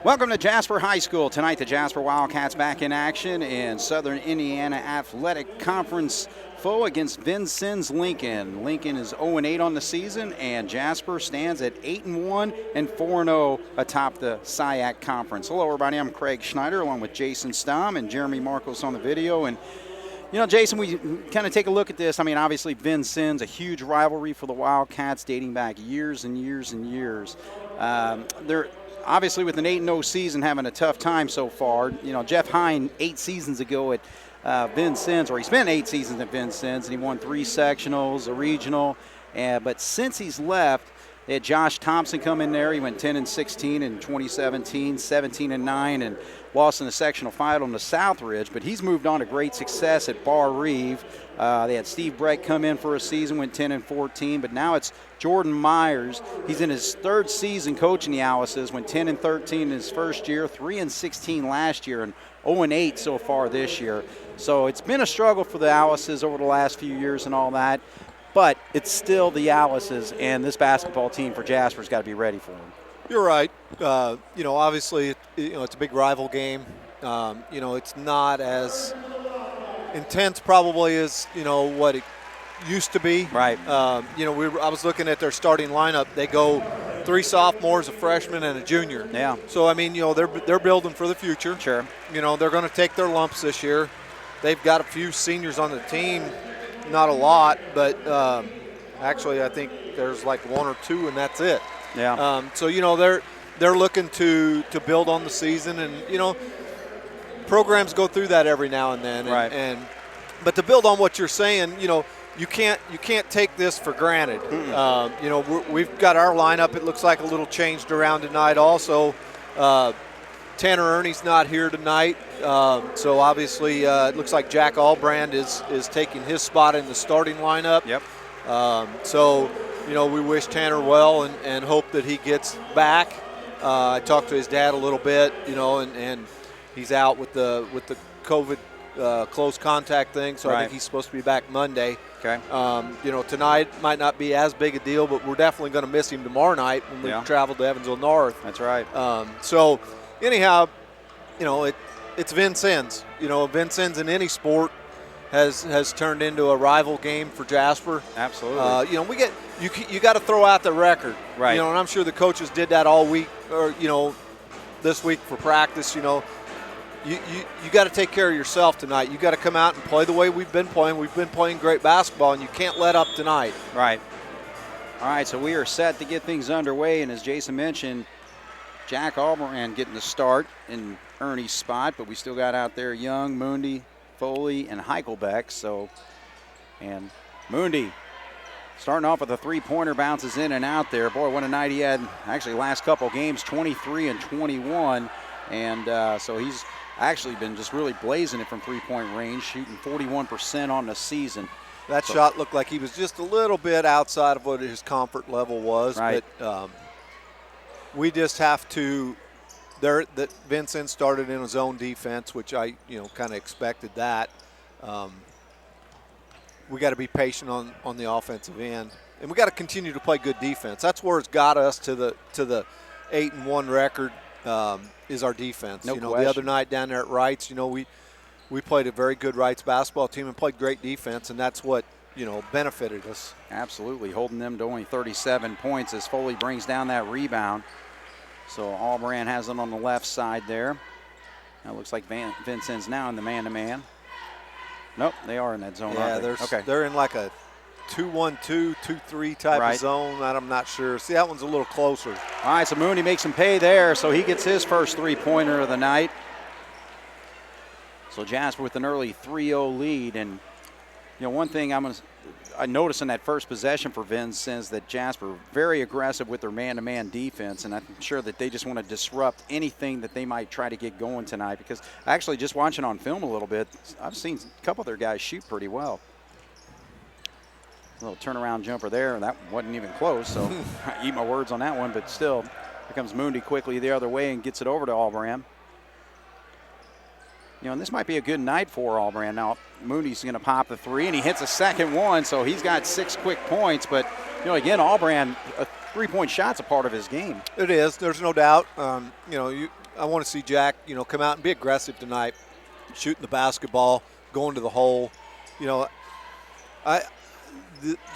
Welcome to Jasper High School. Tonight, the Jasper Wildcats back in action in Southern Indiana Athletic Conference foe against Vincennes Lincoln. Lincoln is 0-8 on the season, and Jasper stands at 8-1 and 4-0 atop the SIAC Conference. Hello, everybody. I'm Craig Schneider, along with Jason Stom and Jeremy Marcos on the video. And you know, Jason, we kind of take a look at this. I mean, obviously, Vincennes, a huge rivalry for the Wildcats dating back years and years and years. They're obviously, with an 8-0 season, having a tough time so far. You know, Jeff Hine, 8 seasons ago at Vincennes, or he spent 8 seasons at Vincennes, and he won 3 sectionals, a regional. But since he's left, they had Josh Thompson come in there. He went 10-16 in 2017, 17-9, and lost in the sectional final in the Southridge. But he's moved on to great success at Bar Reeve. They had Steve Brett come in for a season, went 10-14. But now it's Jordan Myers. He's in his 3rd season coaching the Alices, went 10-13 in his first year, 3-16 last year, and 0-8 so far this year. So it's been a struggle for the Alices over the last few years and all that. But it's still the Alices, and this basketball team for Jasper's got to be ready for them. You're right. You know, obviously, it's a big rival game. You know, it's not as intense probably as, what it used to be. Right. You know, I was looking at their starting lineup. They go 3 sophomores, a freshman, and a junior. Yeah. So, I mean, they're building for the future. Sure. You know, they're going to take their lumps this year. They've got a few seniors on the team. Not a lot, but actually I think there's like 1 or 2, and that's it. Yeah. So, they're looking to build on the season, and, programs go through that every now and then. Right. But to build on what you're saying, you can't take this for granted. We've got our lineup. It looks like a little changed around tonight also. Tanner Ernie's not here tonight, so obviously it looks like Jack Albrand is taking his spot in the starting lineup. Yep. So, we wish Tanner well and hope that he gets back. I talked to his dad a little bit, and he's out with the COVID close contact thing, so I think he's supposed to be back Monday. Okay. Tonight might not be as big a deal, but we're definitely going to miss him tomorrow night when we travel to Evansville North. That's right. So, anyhow, it's Vincennes. Vincennes in any sport has turned into a rival game for Jasper. Absolutely. You got to throw out the record. Right. And I'm sure the coaches did that all week, or this week for practice. You got to take care of yourself tonight. You got to come out and play the way we've been playing. We've been playing great basketball, and you can't let up tonight. Right. All right, so we are set to get things underway, and as Jason mentioned, Jack Albrand getting the start in Ernie's spot, but we still got out there Young, Moondy, Foley, and Heichelbeck. And Moondy starting off with a 3-pointer, bounces in and out there. Boy, what a night he had. Actually, last couple games, 23 and 21. And so he's actually been just really blazing it from 3-point range, shooting 41% on the season. That shot looked like he was just a little bit outside of what his comfort level was. Right. But we just have to that Vincent started in his own defense, which I kind of expected that. We got to be patient on the offensive end, and we got to continue to play good defense. That's where it's got us to the 8-1 record. Is our defense. No question. The question. other night down there at Wrights, we played a very good Wrights basketball team and played great defense, and that's what benefited us. Absolutely, holding them to only 37 points as Foley brings down that rebound. So Albrand has it on the left side there. Now it looks like Vincennes now in the man-to-man. Nope, they are in that zone. Yeah, they're in like a 2-1-2, 2-3 type of zone. I'm not sure. See, that one's a little closer. All right, so Mooney makes him pay there, so he gets his first 3-pointer of the night. So Jasper with an early 3-0 lead. And, one thing I noticed in that first possession for Vincennes that Jasper very aggressive with their man-to-man defense, and I'm sure that they just want to disrupt anything that they might try to get going tonight, because actually just watching on film a little bit, I've seen a couple of their guys shoot pretty well. A little turnaround jumper there, and that wasn't even close, so I eat my words on that one, but still, here comes Moondy quickly the other way and gets it over to Albrand. And this might be a good night for Albrand. Now, Mooney's going to pop the 3, and he hits a second one, so he's got 6 quick points. But, again, Albrand, a three-point shot's a part of his game. It is. There's no doubt. I want to see Jack, come out and be aggressive tonight, shooting the basketball, going to the hole.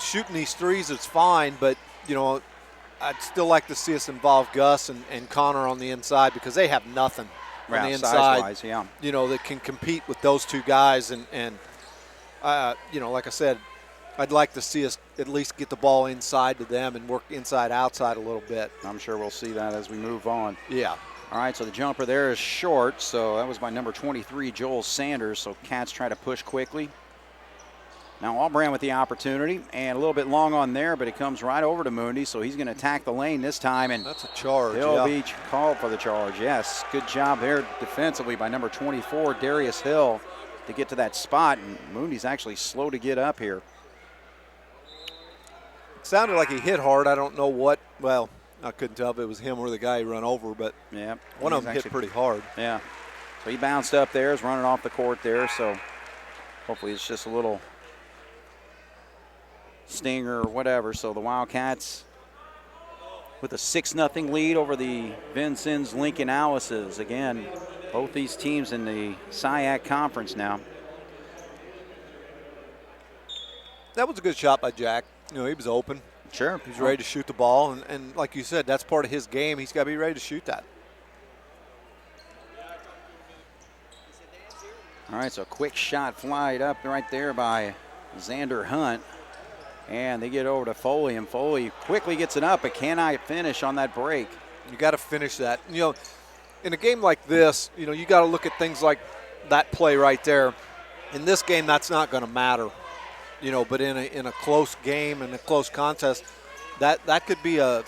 Shooting these threes is fine, but, I'd still like to see us involve Gus and Connor on the inside because they have nothing on the inside. Size-wise, yeah. That can compete with those two guys. And like I said, I'd like to see us at least get the ball inside to them and work inside-outside a little bit. I'm sure we'll see that as we move on. Yeah. All right, so the jumper there is short, so that was by number 23, Joel Sanders. So Cats try to push quickly. Now Allbrand with the opportunity, and a little bit long on there, but it comes right over to Moondy, so he's going to attack the lane this time. And that's a charge. He'll be called for the charge, yes. Good job there defensively by number 24, Darius Hill, to get to that spot. And Moondy's actually slow to get up here. It sounded like he hit hard. I don't know what. Well, I couldn't tell if it was him or the guy he run over, but yeah, one of them hit pretty hard. Yeah. So he bounced up there, is running off the court there, so hopefully it's just a little stinger or whatever. So the Wildcats with a 6-0 lead over the Vincennes Lincoln Alices. Again, both these teams in the SIAC conference now. That was a good shot by Jack. He was open. Sure. He's ready to shoot the ball, and like you said, that's part of his game. He's got to be ready to shoot that. All right, so a quick shot flied up right there by Xander Hunt. And they get over to Foley, and Foley quickly gets it up, but cannot finish on that break. You got to finish that. In a game like this, you got to look at things like that play right there. In this game, that's not going to matter. But in a close game and a close contest, that could be an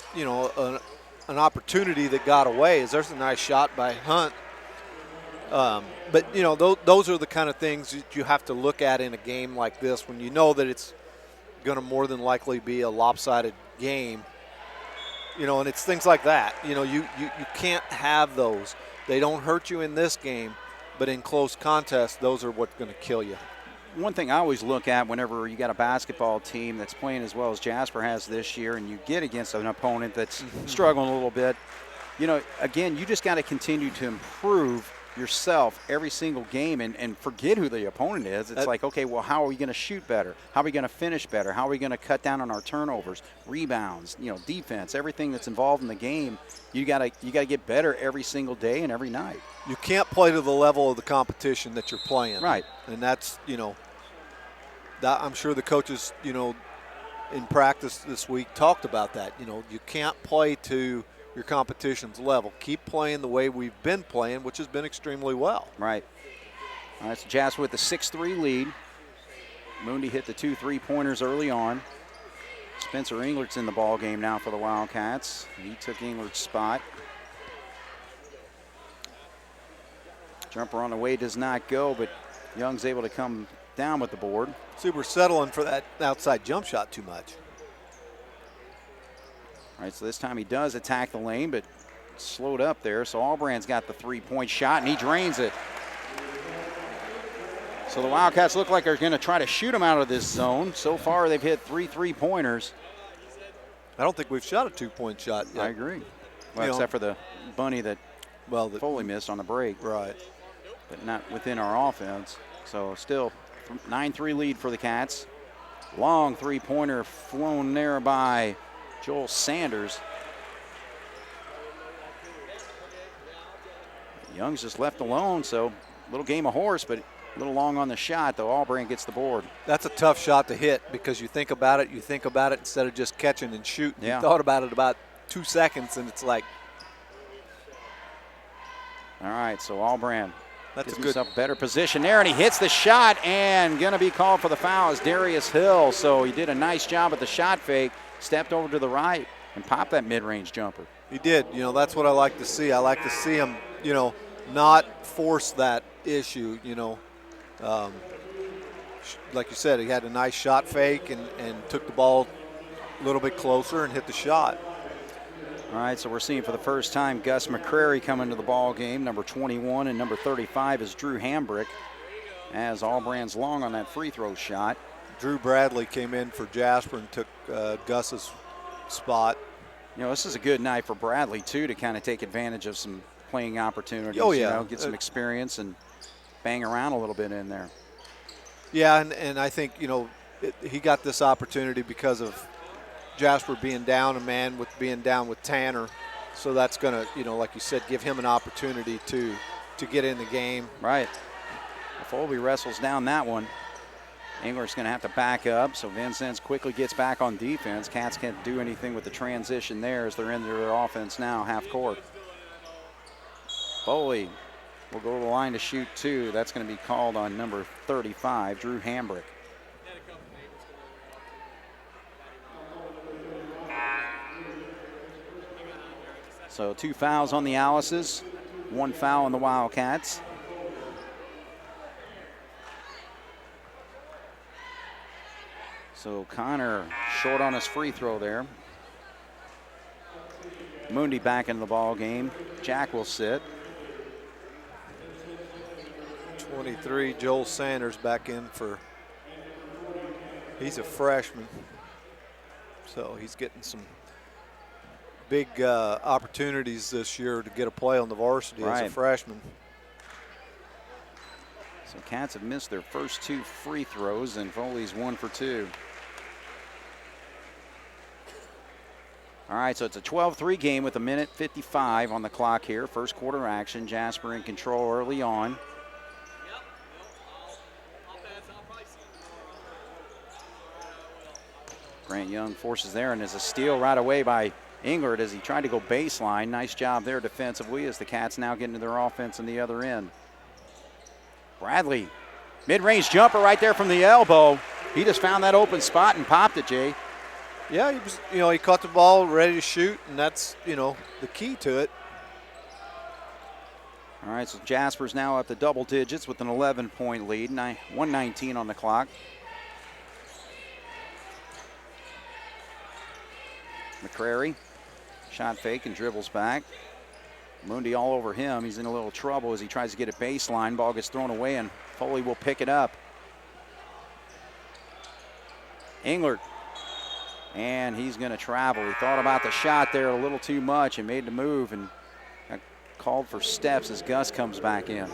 opportunity that got away. There's a nice shot by Hunt. But those are the kind of things that you have to look at in a game like this when you know that it's going to more than likely be a lopsided game. And it's things like that. You can't have those. They don't hurt you in this game, but in close contests, those are what's going to kill you. One thing I always look at whenever you got a basketball team that's playing as well as Jasper has this year, and you get against an opponent that's struggling a little bit, again, you just got to continue to improve yourself every single game and forget who the opponent is. It's like, okay, well, how are we going to shoot better? How are we going to finish better? How are we going to cut down on our turnovers, rebounds, defense, everything that's involved in the game? You got to get better every single day and every night. You can't play to the level of the competition that you're playing. Right. And that's, that I'm sure the coaches, in practice this week talked about that. You can't play to your competition's level. Keep playing the way we've been playing, which has been extremely well. Right. All right, so Jasper with the 6-3 lead. Moondy hit the 2 3-pointers early on. Spencer Englert's in the ball game now for the Wildcats. He took Englert's spot. Jumper on the way does not go, but Young's able to come down with the board. Super settling for that outside jump shot too much. All right, so this time he does attack the lane, but slowed up there. So Allbrand's got the 3-point shot, and he drains it. So the Wildcats look like they're going to try to shoot him out of this zone. So far, they've hit 3 3-pointers. I don't think we've shot a 2-point shot yet. I agree. Well, except for the bunny that Foley missed on the break. Right. But not within our offense. So still 9-3 lead for the Cats. Long 3-pointer flown there by Joel Sanders. Young's just left alone, so little game of horse, but a little long on the shot, though. Allbrand gets the board. That's a tough shot to hit because you think about it instead of just catching and shooting. Yeah. You thought about it about 2 seconds, and it's like. All right, so Allbrand That's gives a good himself better position there, and he hits the shot, and going to be called for the foul is Darius Hill. So he did a nice job at the shot fake, stepped over to the right, and popped that mid-range jumper. He did. That's what I like to see. I like to see him, not force that issue, like you said, he had a nice shot fake and took the ball a little bit closer and hit the shot. All right, so we're seeing for the first time Gus McCrary come into the ball game. Number 21 and number 35 is Drew Hambrick, as Allbrand's long on that free throw shot. Drew Bradley came in for Jasper and took Gus's spot. You know, this is a good night for Bradley, too, to kind of take advantage of some playing opportunities. Oh, yeah. You know, get some experience and bang around a little bit in there. Yeah, and I think, you know, he got this opportunity because of Jasper being down a man with being down with Tanner. So that's going to, you know, like you said, give him an opportunity to get in the game. Right. Foley wrestles down that one. Engler's going to have to back up, so Vincennes quickly gets back on defense. Cats can't do anything with the transition there as they're into their offense now, half court. Foley will go to the line to shoot 2. That's going to be called on number 35, Drew Hambrick. So 2 fouls on the Alices, 1 foul on the Wildcats. So Connor short on his free throw there. Moondy back into the ball game. Jack will sit. 23, Joel Sanders back in for, he's a freshman. So he's getting some big opportunities this year to get a play on the varsity as a freshman. So Cats have missed their first 2 free throws, and Foley's 1 for 2. All right, so it's a 12-3 game with 1:55 on the clock here. First quarter action. Jasper in control early on. Grant Young forces there, and there's a steal right away by Englert as he tried to go baseline. Nice job there defensively as the Cats now get into their offense on the other end. Bradley, mid-range jumper right there from the elbow. He just found that open spot and popped it, Jay. Yeah, he was, you know, he caught the ball ready to shoot, and that's, you know, the key to it. All right, so Jasper's now up to double digits with an 11-point lead, 1:19 on the clock. McCrary, shot fake and dribbles back. Moondy all over him. He's in a little trouble as he tries to get a baseline. Ball gets thrown away, and Foley will pick it up. Englert. And he's going to travel. He thought about the shot there a little too much and made the move and got called for steps as Gus comes back in.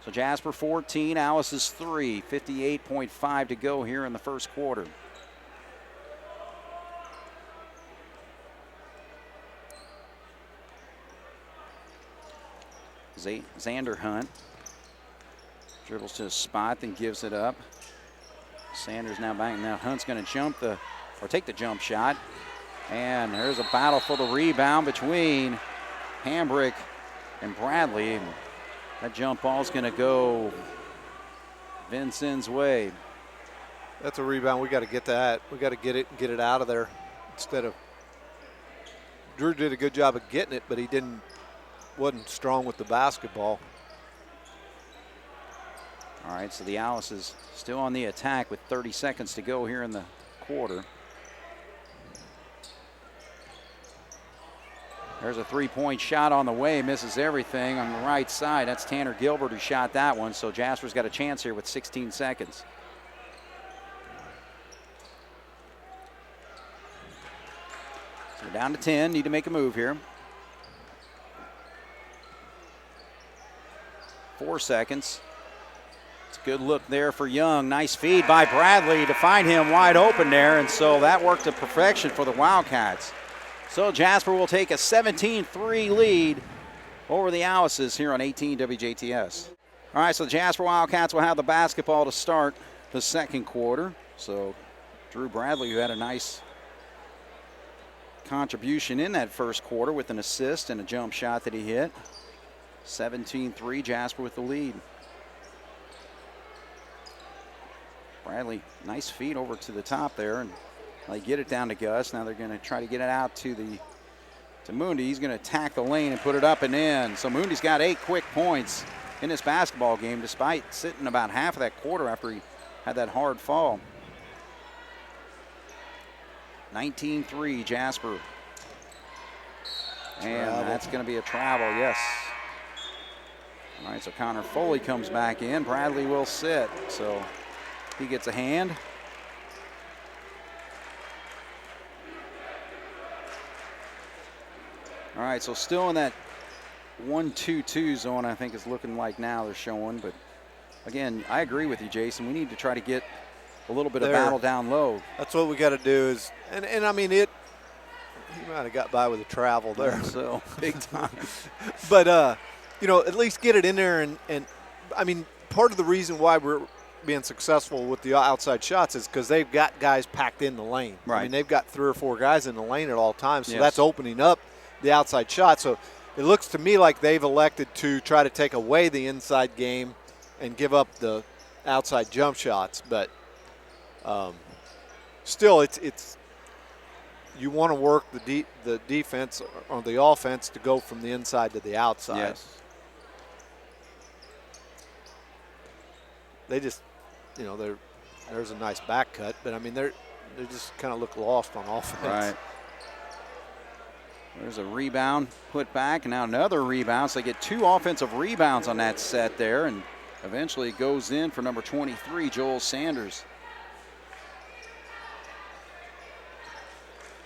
So Jasper 14, Alice's 3, 58.5 to go here in the first quarter. Xander Hunt dribbles to a spot, then gives it up. Sanders now back. Now Hunt's going to take the jump shot. And there's a battle for the rebound between Hambrick and Bradley. That jump ball's going to go Vincennes' way. That's a rebound. We got to get that. We got to get it and get it out of there instead of. Drew did a good job of getting it, but he wasn't strong with the basketball. All right, so the Alice is still on the attack with 30 seconds to go here in the quarter. There's a 3-point shot on the way, misses everything on the right side. That's Tanner Gilbert who shot that one, so Jasper's got a chance here with 16 seconds. So we're down to 10, need to make a move here. 4 seconds. Good look there for Young. Nice feed by Bradley to find him wide open there, and so that worked to perfection for the Wildcats. So Jasper will take a 17-3 lead over the Alices here on 18 WJTS. All right, so Jasper Wildcats will have the basketball to start the second quarter. So Drew Bradley, who had a nice contribution in that first quarter with an assist and a jump shot that he hit. 17-3, Jasper with the lead. Bradley, nice feed over to the top there, and they get it down to Gus. Now they're going to try to get it out to Moondy. He's going to attack the lane and put it up and in. So Moondy's got 8 quick points in this basketball game, despite sitting about half of that quarter after he had that hard fall. 19-3, Jasper. And that's going to be a travel, yes. All right, so Connor Foley comes back in. Bradley will sit. So He gets a hand. All right, so still in that 1-2-2 zone, I think is looking like now they're showing. But again, I agree with you, Jason. We need to try to get a little bit of battle down low. That's what we got to do is, and I mean, he might have got by with the travel there. So, big time. But, you know, at least get it in there. And I mean, part of the reason why we're being successful with the outside shots is because they've got guys packed in the lane. Right. I mean, they've got 3 or 4 guys in the lane at all times. So that's opening up the outside shot. So it looks to me like they've elected to try to take away the inside game and give up the outside jump shots. But still, it's you want to work the defense or the offense to go from the inside to the outside. Yes. They just, you know, there's a nice back cut, but I mean they just kind of look lost on offense. Right. There's a rebound put back, and now another rebound. So they get 2 offensive rebounds on that set there, and eventually it goes in for number 23, Joel Sanders.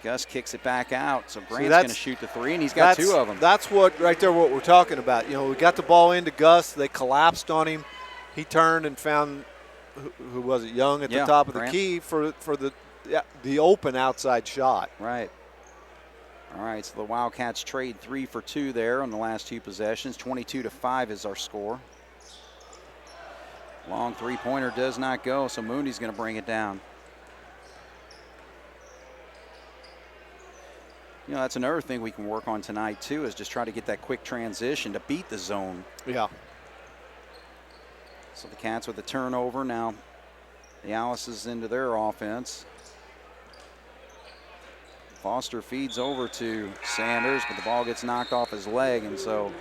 Gus kicks it back out, so Grant's going to shoot the 3, and he's got 2 of them. That's what we're talking about. You know, we got the ball into Gus. They collapsed on him. He turned and found, who was it, Young at the top of the key for the open outside shot. Right. All right, so the Wildcats trade 3 for 2 there on the last 2 possessions. 22-5 is our score. Long three-pointer does not go, so Mooney's going to bring it down. You know, that's another thing we can work on tonight, too, is just try to get that quick transition to beat the zone. Yeah. So the Cats with the turnover. Now the Alice's into their offense. Foster feeds over to Sanders, but the ball gets knocked off his leg, and so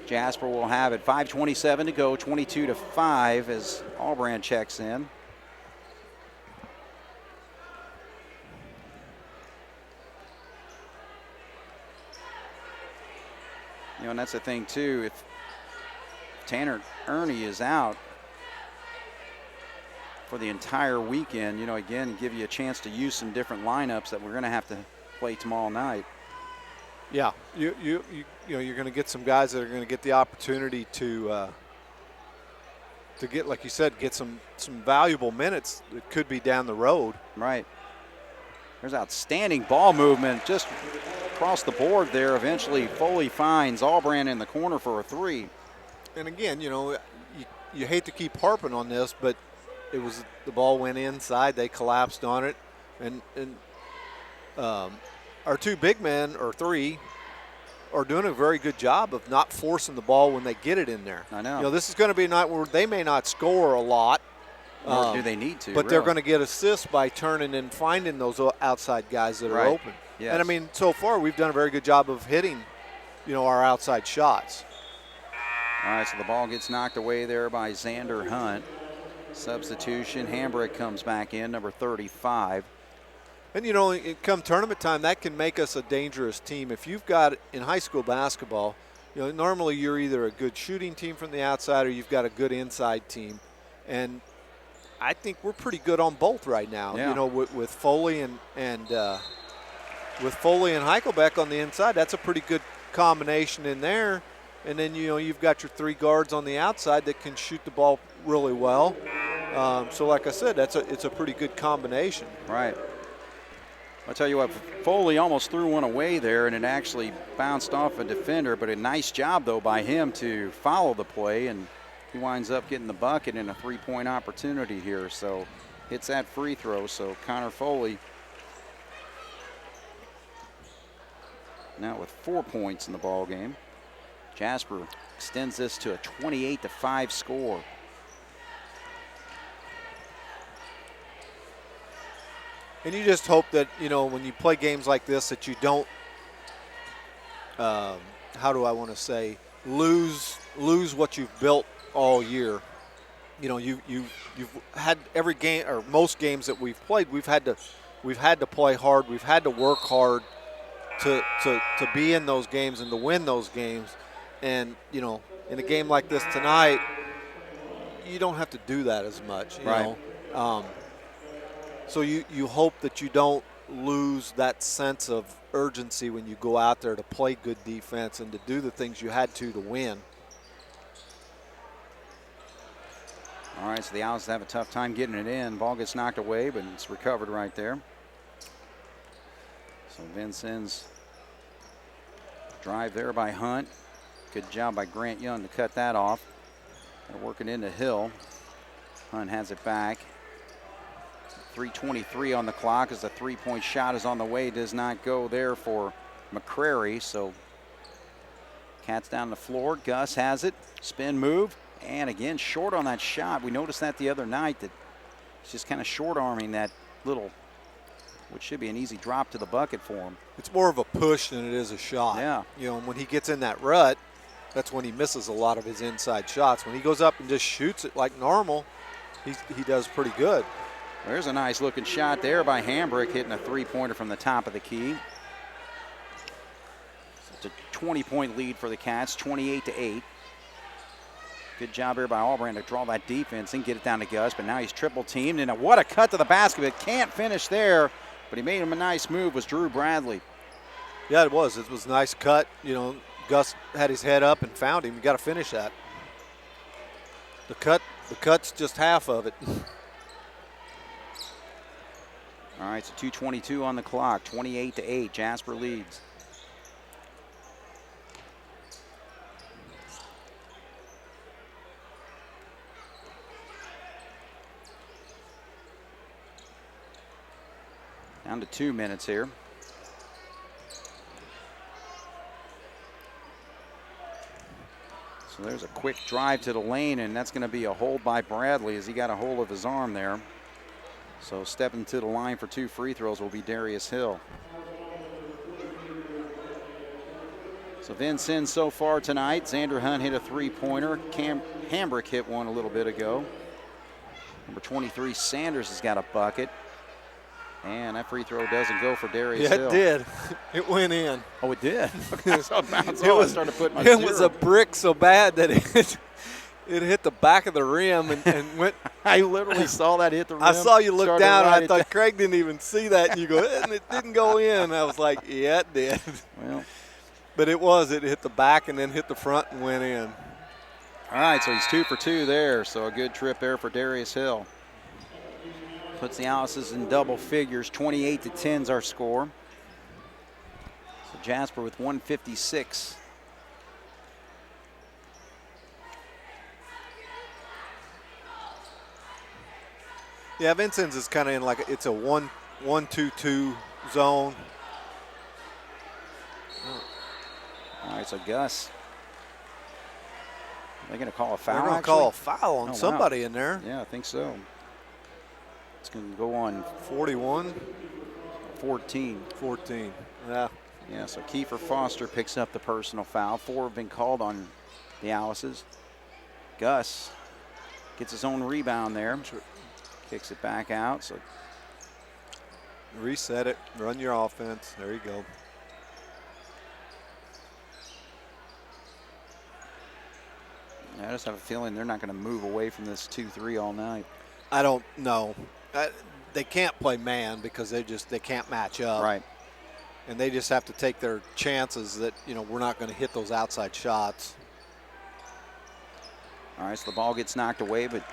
Jasper will have it. 5:27 to go, 22-5 as Allbrand checks in. You know, and that's the thing, too. If Tanner Ernie is out for the entire weekend, you know, again, give you a chance to use some different lineups that we're going to have to play tomorrow night. Yeah, you know, you're going to get some guys that are going to get the opportunity to get, like you said, get some valuable minutes that could be down the road. Right. There's outstanding ball movement just across the board there. Eventually, Foley finds Allbrand in the corner for a 3. And again, you know, you hate to keep harping on this, but the ball went inside. They collapsed on it, and our 2 big men, or 3, are doing a very good job of not forcing the ball when they get it in there. I know. You know, this is going to be a night where they may not score a lot. Nor do they need to. But they're going to get assists by turning and finding those outside guys that are open. Yes. And I mean, so far we've done a very good job of hitting, you know, our outside shots. All right, so the ball gets knocked away there by Xander Hunt. Substitution, Hambrick comes back in, number 35. And, you know, come tournament time, that can make us a dangerous team. If you've got, in high school basketball, you know, normally you're either a good shooting team from the outside or you've got a good inside team. And I think we're pretty good on both right now. Yeah. You know, with Foley and Heichelbeck on the inside, that's a pretty good combination in there. And then, you know, you've got your 3 guards on the outside that can shoot the ball really well. So, like I said, it's a pretty good combination. Right. I'll tell you what, Foley almost threw one away there, and it actually bounced off a defender. But a nice job, though, by him to follow the play, and he winds up getting the bucket and a 3-point opportunity here. So hits that free throw. So Connor Foley now with 4 points in the ball game. Jasper extends this to a 28-5 score. And you just hope that, you know, when you play games like this that you don't, how do I want to say, lose what you've built all year. You know, you've had every game, or most games that we've played, we've had to play hard, we've had to work hard to be in those games and to win those games. And, you know, in a game like this tonight, you don't have to do that as much, you Right. know. So you hope that you don't lose that sense of urgency when you go out there to play good defense and to do the things you had to win. All right, so the Owls have a tough time getting it in. Ball gets knocked away, but it's recovered right there. So Vincennes drive there by Hunt. Good job by Grant Young to cut that off. They're working into Hill. Hunt has it back. 3:23 on the clock as the three-point shot is on the way. Does not go there for McCrary. So Cats down the floor. Gus has it. Spin move. And again, short on that shot. We noticed that the other night, that he's just kind of short-arming that little, which should be an easy drop to the bucket for him. It's more of a push than it is a shot. Yeah. You know, when he gets in that rut, that's when he misses a lot of his inside shots. When he goes up and just shoots it like normal, he does pretty good. There's a nice looking shot there by Hambrick, hitting a three-pointer from the top of the key. It's a 20-point lead for the Cats, 28-8. Good job here by Albrand to draw that defense and get it down to Gus, but now he's triple teamed, and what a cut to the basket, but can't finish there, but he made him a nice move, was Drew Bradley. Yeah, it was. It was a nice cut. You know, Gus had his head up and found him. You got to finish that. The cut's just half of it. All right, so 2:22 on the clock, 28-8. Jasper leads. Down to 2 minutes here. So there's a quick drive to the lane, and that's going to be a hold by Bradley as he got a hold of his arm there. So stepping to the line for 2 free throws will be Darius Hill. So Vincennes so far tonight, Xander Hunt hit a three-pointer. Hambrick hit one a little bit ago. Number 23, Sanders, has got a bucket. And that free throw doesn't go for Darius Hill. Yeah, it did. It went in. Oh, it did? Okay, so it bounced It off. was, I started putting my it zero. was a brick so bad that it hit the back of the rim and went. I literally saw that hit the rim. I saw you look started down, and right I thought at Craig didn't even see that. And you go, and it didn't go in. I was like, yeah, it did. Well, But it was. It hit the back and then hit the front and went in. all right, so he's 2 for 2 there. So a good trip there for Darius Hill. Puts the Alices in double figures. 28-10 is our score. So Jasper with 156. Yeah, Vincennes is kind of in like it's a 1-1-2-2 zone. All right, so Gus. Are they going to call a foul? They're going to call a foul on somebody in there. Yeah, I think so. It's going to go on 41. 14. 14. Yeah. Yeah, so Kiefer Foster picks up the personal foul. 4 have been called on the Alices. Gus gets his own rebound there. Kicks it back out. So reset it. Run your offense. There you go. I just have a feeling they're not going to move away from this 2-3 all night. I don't know. They can't play man because they can't match up. Right. And they just have to take their chances that, you know, we're not going to hit those outside shots. All right, so the ball gets knocked away, but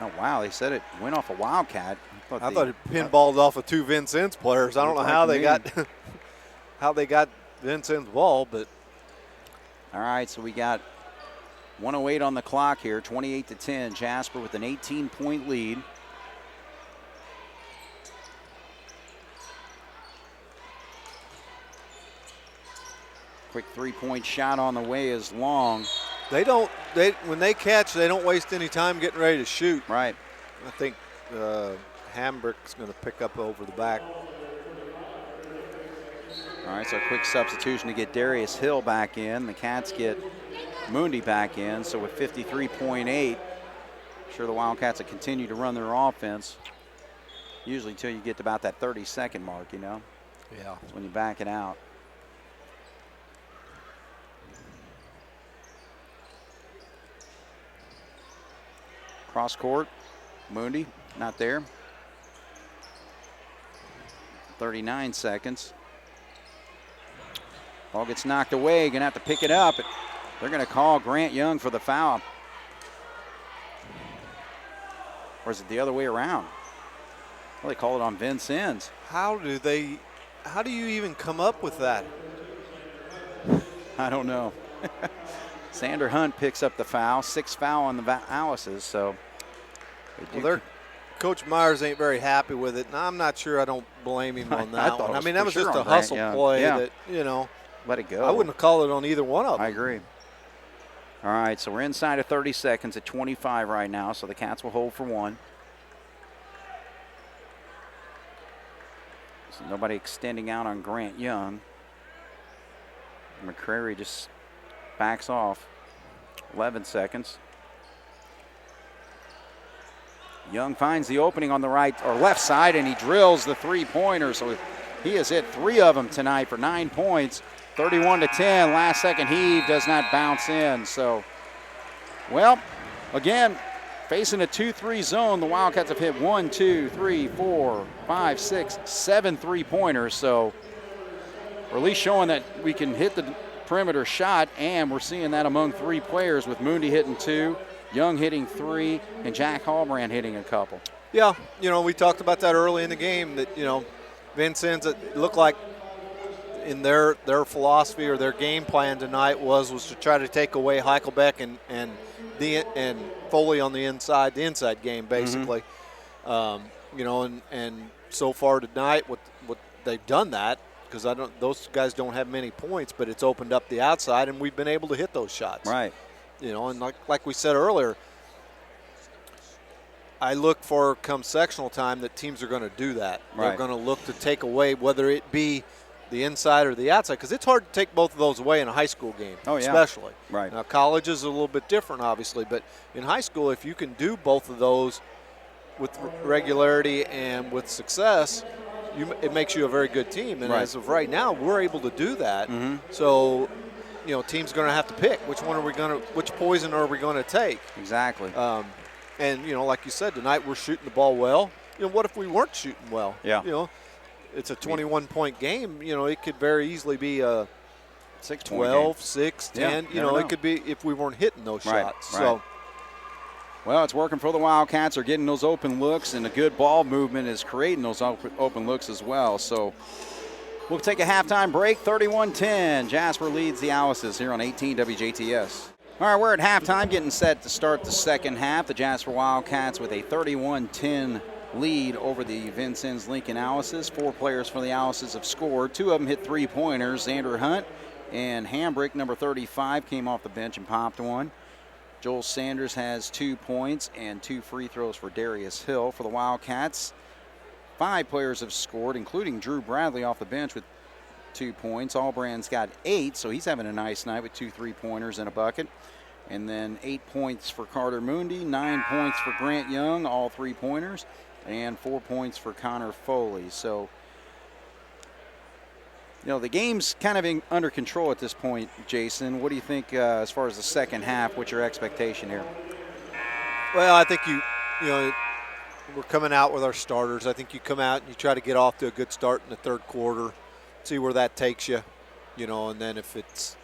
oh wow, they said it went off a Wildcat. I thought it pinballed off of 2 Vincennes players. I don't know how they got Vincennes' ball, but all right, so we got 1:08 on the clock here, 28-10. Jasper with an 18-point lead. Quick three-point shot on the way is Long. when they catch, they don't waste any time getting ready to shoot. Right. I think Hambrick's going to pick up over the back. All right, so a quick substitution to get Darius Hill back in. The Cats get Mundy back in. So with 53.8, sure the Wildcats will continue to run their offense. Usually until you get to about that 30-second mark, you know. Yeah. That's when you back it out. Cross court. Moondy, not there. 39 seconds. Ball gets knocked away. Going to have to pick it up. They're going to call Grant Young for the foul. Or is it the other way around? Well, they call it on Vincennes. How do you even come up with that? I don't know. Sander Hunt picks up the foul. 6th foul on the Alices. So, Coach Myers ain't very happy with it, and I'm not sure. I don't blame him on that one. I mean, that was just a hustle play that, let it go. I wouldn't have called it on either one of them. I agree. All right, so we're inside of 30 seconds at 25 right now, so the Cats will hold for 1. So nobody extending out on Grant Young. McCrary just backs off. 11 seconds. Young finds the opening on the right or left side, and he drills the three-pointer. So he has hit 3 of them tonight for 9 points. 31-10. Last second heave does not bounce in. So, well, again, facing a 2-3 zone, the Wildcats have hit 1, 2, 3, 4, 5, 6, 7 3-pointers. So we're at least showing that we can hit the perimeter shot, and we're seeing that among 3 players with Moondy hitting 2, Young hitting 3, and Jack Hallbrand hitting a couple. Yeah, we talked about that early in the game that, Vincennes, it looked like in their philosophy or their game plan tonight was to try to take away Heichelbeck and Foley on the inside game basically. Mm-hmm. And so far tonight, what they've done that because those guys don't have many points, but it's opened up the outside and we've been able to hit those shots. Right. And like we said earlier, I look for come sectional time that teams are going to do that. Right. They're going to look to take away whether it be the inside or the outside, because it's hard to take both of those away in a high school game, especially. Right. Now, college is a little bit different, obviously, but in high school, if you can do both of those with regularity and with success, it makes you a very good team. And as of right now, we're able to do that. Mm-hmm. So, teams are going to have to pick which poison are we going to take? Exactly. And like you said, tonight we're shooting the ball well. What if we weren't shooting well? Yeah. It's a 21-point game. It could very easily be a 12, 6, 10. It could be if we weren't hitting those shots. Right. So, well, it's working for the Wildcats. They're getting those open looks, and a good ball movement is creating those open looks as well. So we'll take a halftime break. 31-10. Jasper leads the Alices here on 18 WJTS. All right, we're at halftime, getting set to start the second half. The Jasper Wildcats with a 31-10 lead over the Vincennes Lincoln Alices. 4 players for the Alices have scored. 2 of them hit 3-pointers. Xander Hunt and Hambrick, number 35, came off the bench and popped one. Joel Sanders has 2 points and 2 free throws for Darius Hill. For the Wildcats, 5 players have scored, including Drew Bradley off the bench with 2 points. Allbrand's got 8, so he's having a nice night with 2 3-pointers and a bucket. And then 8 points for Carter Moondy, 9 points for Grant Young, all 3-pointers, and 4 points for Connor Foley. So, the game's kind of under control at this point, Jason. What do you think as far as the second half? What's your expectation here? Well, I think we're coming out with our starters. I think you come out and you try to get off to a good start in the third quarter, see where that takes you, and then if it's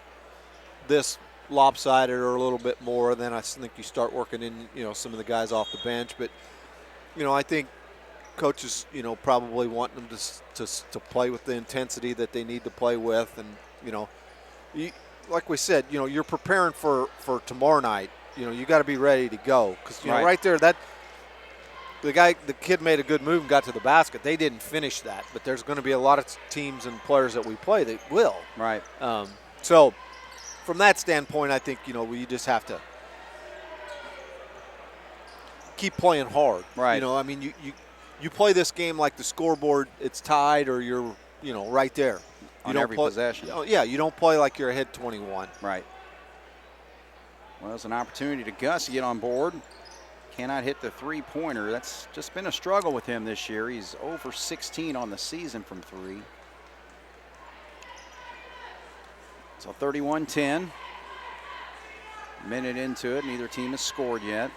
this lopsided or a little bit more, then I think you start working in, some of the guys off the bench. But, I think coaches, probably want them to play with the intensity that they need to play with. And, like we said, you're preparing for tomorrow night. You got to be ready to go. Because, right there, the kid made a good move and got to the basket. They didn't finish that. But there's going to be a lot of teams and players that we play that will. Right. So, from that standpoint, I think, we just have to keep playing hard. Right. I mean, you play this game like the scoreboard, it's tied or you're, right there. On every possession. You don't play like you're ahead 21. Right. Well, it's an opportunity to Gus to get on board. Cannot hit the 3-pointer. That's just been a struggle with him this year. He's 0 for 16 on the season from 3. So 31-10. Minute into it, neither team has scored yet.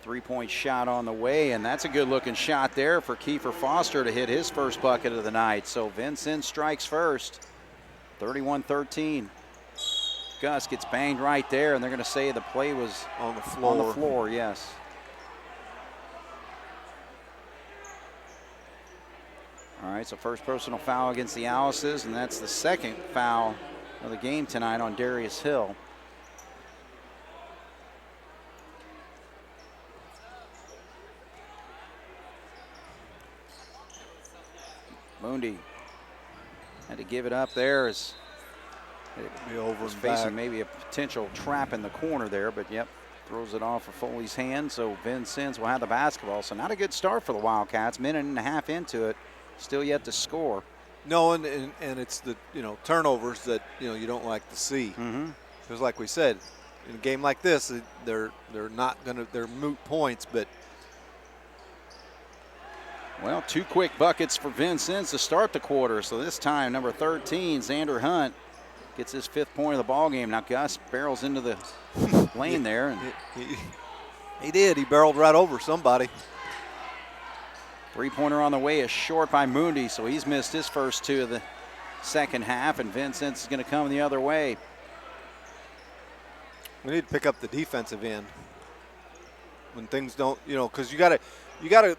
Three-point shot on the way, and that's a good-looking shot there for Kiefer Foster to hit his first bucket of the night. So Vincennes strikes first, 31-13. Gus gets banged right there, and they're going to say the play was on the floor. On the floor, yes. All right, so first personal foul against the Alices, and that's the second foul of the game tonight on Darius Hill. Moondy had to give it up there as be over was and facing back. maybe a potential trap in the corner there, but yep, throws it off of Foley's hand. So Vincennes will have the basketball. So not a good start for the Wildcats. Minute and a half into it, still yet to score. No, and it's the turnovers that you don't like to see. Because like we said, in a game like this, they're moot points, but. Well, 2 quick buckets for Vincennes to start the quarter. So this time, number 13, Xander Hunt, gets his 5th point of the ball game. Now Gus barrels into the lane there. And he did. He barreled right over somebody. Three-pointer on the way is short by Moondy, so he's missed his first 2 of the second half, and Vincennes is going to come the other way. We need to pick up the defensive end when things don't, because you got to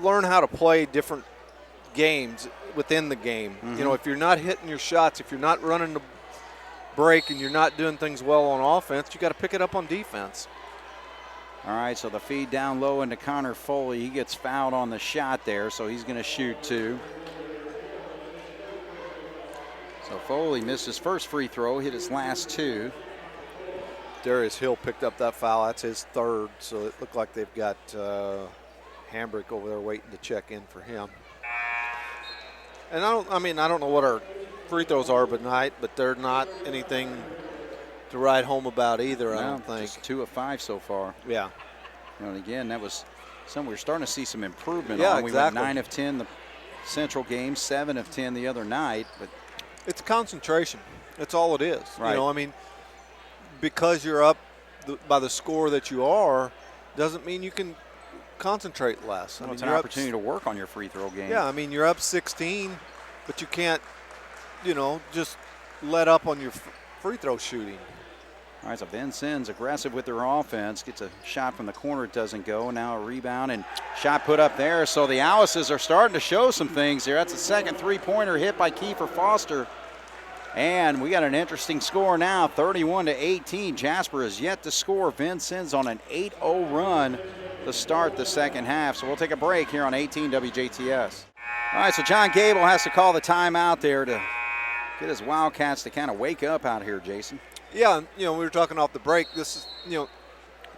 learn how to play different games within the game. If you're not hitting your shots, if you're not running the break and you're not doing things well on offense, you got to pick it up on defense. All right, so the feed down low into Connor Foley. He gets fouled on the shot there, so he's going to shoot 2. So Foley missed his first free throw, hit his last 2. Darius Hill picked up that foul. That's his 3rd, so it looked like they've got Hambrick over there waiting to check in for him. And I don't know what our free throws are tonight, but they're not anything to write home about either, I don't think. Just 2 of 5 so far. Yeah. And again, that was we're starting to see some improvement. Yeah, on. We exactly. went 9 of 10 the Central game, 7 of 10 the other night. But it's concentration. That's all it is. Right. Because you're up by the score that you are, doesn't mean you can concentrate less. It's an opportunity to work on your free throw game. Yeah, you're up 16, but you can't, just let up on your free throw shooting. All right, so Vincennes aggressive with their offense. Gets a shot from the corner. It doesn't go. Now a rebound and shot put up there. So the Alices are starting to show some things here. That's a second three-pointer hit by Kiefer Foster. And we got an interesting score now, 31-18. Jasper is yet to score. Vincennes on an 8-0 run to start the second half. So we'll take a break here on 18 WJTS. All right, so John Gable has to call the timeout there to get his Wildcats to kind of wake up out here, Jason. Yeah, we were talking off the break. This is,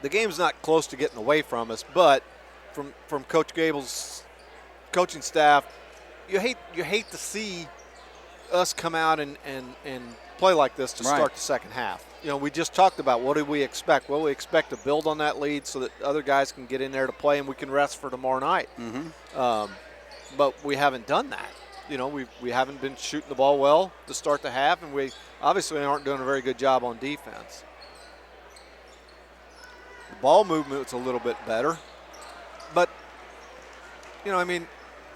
the game's not close to getting away from us, but from Coach Gable's coaching staff, you hate to see us come out and play like this to start the second half. We just talked about what do we expect. Well, we expect to build on that lead so that other guys can get in there to play and we can rest for tomorrow night. But we haven't done that. We haven't been shooting the ball well to start the half, and we obviously aren't doing a very good job on defense. The ball movement's a little bit better, but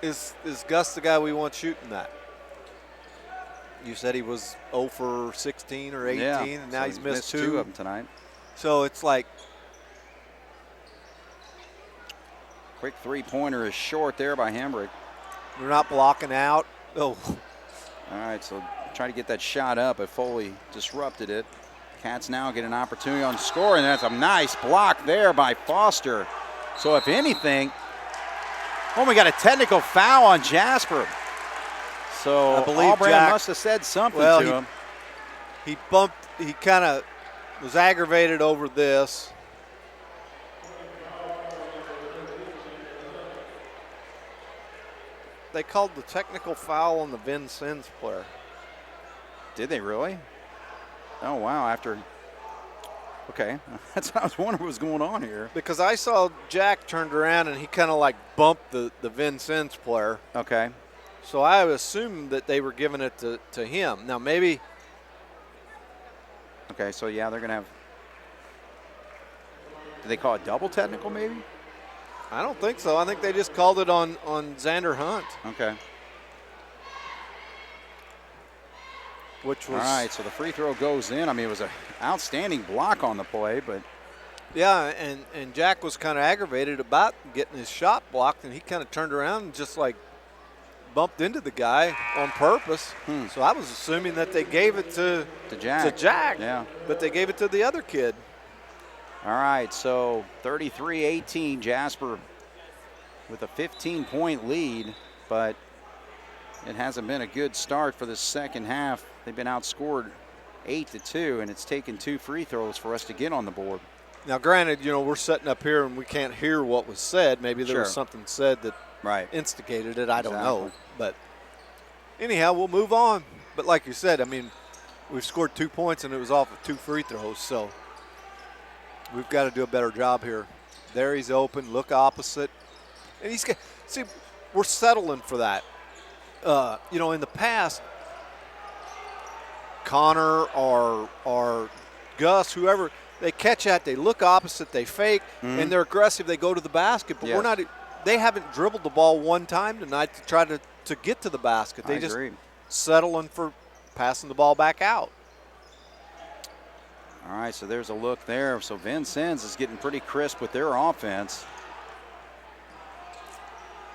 is Gus the guy we want shooting that? You said he was 0 for 16 or 18, and now he's missed 2 of them tonight. So it's like, quick three-pointer is short there by Hambrick. We're not blocking out. Oh. All right, so try to get that shot up, but Foley disrupted it. Cats now get an opportunity on score, and that's a nice block there by Foster. So if anything, we got a technical foul on Jasper. So I believe Albrand Jack must have said something to him. He kind of was aggravated over this. They called the technical foul on the Vincennes player. Did they really? Oh, wow. Okay. That's what I was wondering what was going on here. Because I saw Jack turned around and he kind of like bumped the Vincennes player. Okay. So I assumed that they were giving it to him. Now maybe. Okay, so yeah, they're going to have. Did they call it double technical maybe? I don't think so. I think they just called it on Xander Hunt. Okay. Which was, all right, so the free throw goes in. I mean, it was an outstanding block on the play, but. Yeah, and Jack was kind of aggravated about getting his shot blocked, and he kind of turned around and just like bumped into the guy on purpose. So I was assuming that they gave it to Jack. Yeah. But they gave it to the other kid. All right, so 33-18, Jasper with a 15-point lead, but it hasn't been a good start for the second half. They've been outscored 8-2, and it's taken 2 free throws for us to get on the board. Now, granted, you know, we're sitting up here and we can't hear what was said. Maybe there was something said that instigated it. I don't know. But anyhow, we'll move on. But like you said, I mean, we've scored 2 points and it was off of 2 free throws. So we've got to do a better job here. There he's open, look opposite. And he's got, see, we're settling for that. You know, in the past, Connor or Gus, whoever, they catch that, they look opposite, they fake, and they're aggressive, they go to the basket. But we're not, they haven't dribbled the ball one time tonight to try to get to the basket. They just settling for passing the ball back out. All right, so there's a look there. So Vincennes is getting pretty crisp with their offense.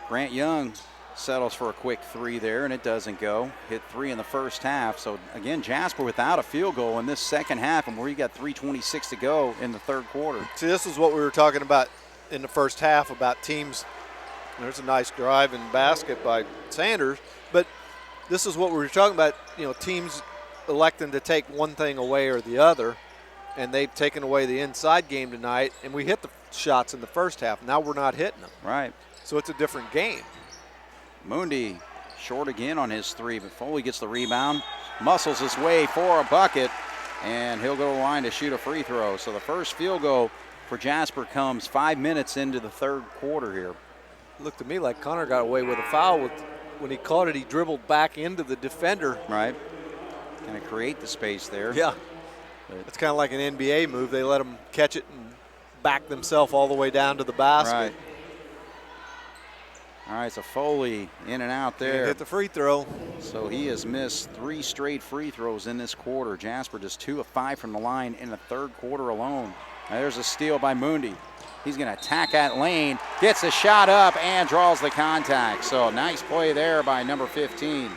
Grant Young settles for a quick 3 there, and it doesn't go. Hit 3 in the first half. So, again, Jasper without a field goal in this second half, and we got 3:26 to go in the third quarter. See, this is what we were talking about in the first half about teams. There's a nice drive and basket by Sanders, but this is what we were talking about, you know, teams electing to take one thing away or the other, and they've taken away the inside game tonight, and we hit the shots in the first half. Now we're not hitting them. Right. So it's a different game. Mundi short again on his 3, but Foley gets the rebound, muscles his way for a bucket, and he'll go to the line to shoot a free throw. So the first field goal for Jasper comes 5 minutes into the third quarter here. It looked to me like Connor got away with a foul. When he caught it, he dribbled back into the defender. Right. Kind of create the space there. Yeah. It's kind of like an NBA move. They let them catch it and back themselves all the way down to the basket. Right. All right, so Foley in and out there. Hit the free throw. So he has missed 3 straight free throws in this quarter. Jasper just 2 of 5 from the line in the third quarter alone. Now there's a steal by Mundi. He's going to attack that lane, gets a shot up, and draws the contact. So nice play there by number 15.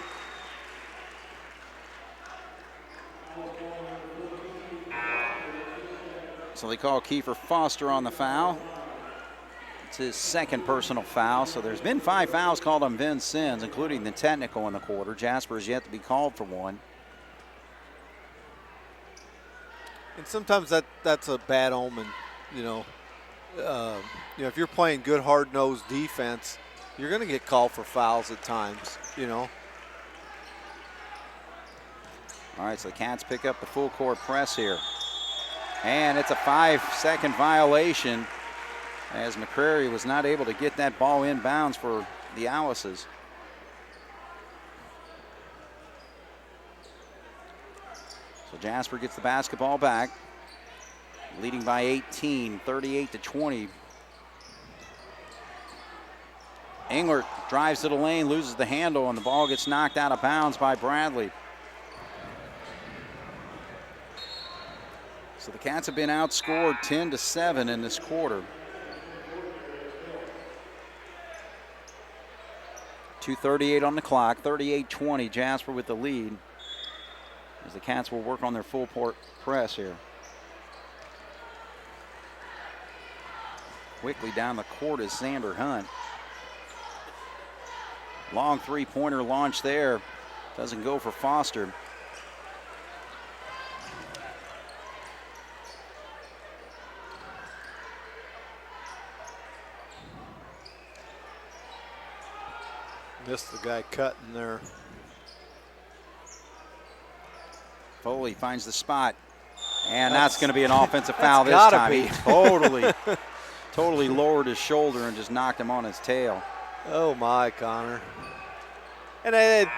So they call Kiefer Foster on the foul. It's his second personal foul. So there's been 5 fouls called on Vincennes, including the technical in the quarter. Jasper is yet to be called for one. And sometimes that's a bad omen, you know. If you're playing good hard-nosed defense, you're going to get called for fouls at times, you know. All right, so the Cats pick up the full court press here. And it's a 5-second violation, as McCrary was not able to get that ball in bounds for the Alices. So Jasper gets the basketball back, leading by 18, 38-20. Englert drives to the lane, loses the handle, and the ball gets knocked out of bounds by Bradley. So the Cats have been outscored 10-7 in this quarter. 2:38 on the clock, 38-20, Jasper with the lead, as the Cats will work on their full court press here. Quickly down the court is Xander Hunt. Long three-pointer launch there. Doesn't go for Foster. Missed the guy cutting there. Foley finds the spot, and that's going to be an offensive foul this gotta time. be. He totally lowered his shoulder and just knocked him on his tail. Oh my, Connor. And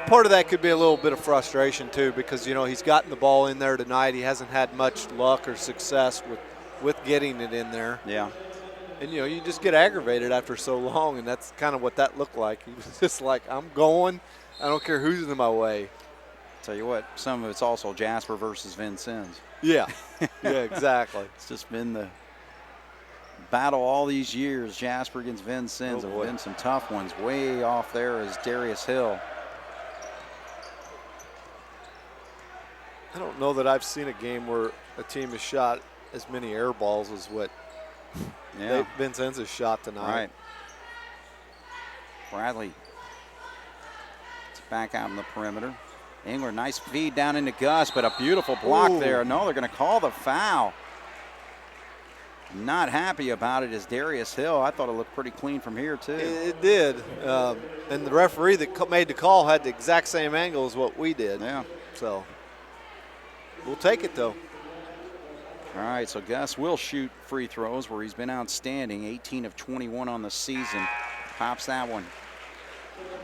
part of that could be a little bit of frustration too, because you know he's gotten the ball in there tonight. He hasn't had much luck or success with with getting it in there. Yeah. And, you know, you just get aggravated after so long, and that's kind of what that looked like. He was just like, I'm going. I don't care who's in my way. Tell you what, some of it's also Jasper versus Vincennes. Yeah. Yeah, exactly. It's just been the battle all these years. Jasper against Vincennes. There have been some tough ones. Way off there is Darius Hill. I don't know that I've seen a game where a team has shot as many air balls as what Vincennes has shot tonight. Right. Bradley. It's back out in the perimeter. Engler, nice feed down into Gus, but a beautiful block there. No, they're going to call the foul. Not happy about it is Darius Hill. I thought it looked pretty clean from here, too. It did. And the referee that made the call had the exact same angle as what we did. Yeah. So we'll take it, though. All right, so Gus will shoot free throws where he's been outstanding, 18 of 21 on the season. Pops that one.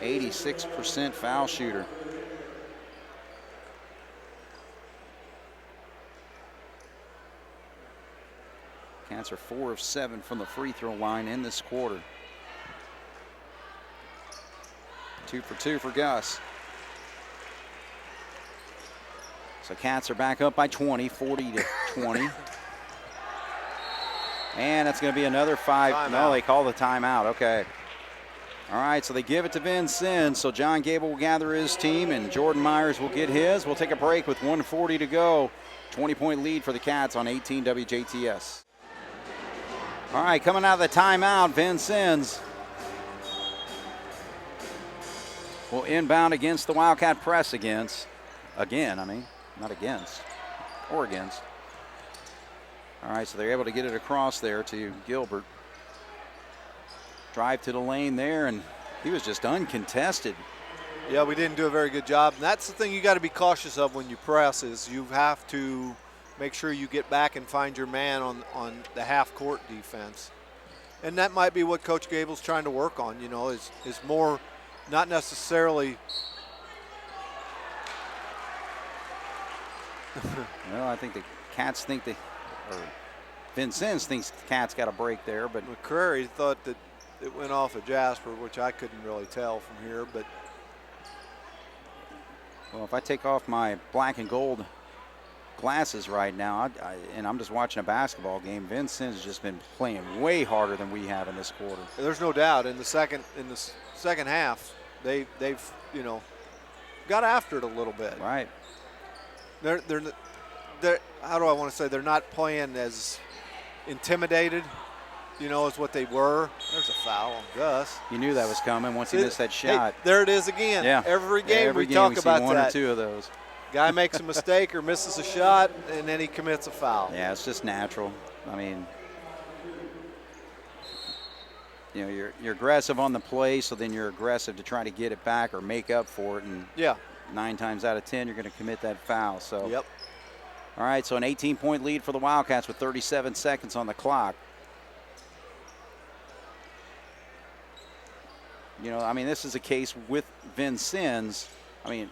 86% foul shooter. Cats are 4 of 7 from the free throw line in this quarter. 2 for 2 for Gus. So Cats are back up by 20, 40 to 20. And that's going to be another 5. Timeout. No, they call the timeout. Okay. All right, so they give it to Vincennes. So John Gable will gather his team, and Jordan Myers will get his. We'll take a break with 1:40 to go. 20-point lead for the Cats on 18 WJTS. All right, coming out of the timeout, Vincennes will inbound against the Wildcat press again, I mean. Not against, or against. All right, so they're able to get it across there to Gilbert. Drive to the lane there, and he was just uncontested. Yeah, we didn't do a very good job. And that's the thing you got to be cautious of when you press is you have to make sure you get back and find your man on the half-court defense. And that might be what Coach Gable's trying to work on, you know, is more not necessarily – Well, I think the Cats think or Vincennes thinks the Cats got a break there, but McCrary thought that it went off of Jasper, which I couldn't really tell from here. But well, if I take off my black and gold glasses right now, and I'm just watching a basketball game, Vincennes has just been playing way harder than we have in this quarter. There's no doubt. In the second half, they've you know got after it a little bit. Right. They're how do I want to say, they're not playing as intimidated, you know, as what they were. There's a foul on Gus. You knew that was coming once he missed that shot. Hey, there it is again. Yeah. Every game every we game talk we about see one that. or two of those. Guy makes a mistake or misses a shot, and then he commits a foul. Yeah, it's just natural. I mean, you know, you're aggressive on the play, so then you're aggressive to try to get it back or make up for it. And yeah, 9 times out of 10, you're going to commit that foul. So, yep. All right, so an 18-point lead for the Wildcats with 37 seconds on the clock. You know, I mean, this is a case with Vincennes. I mean,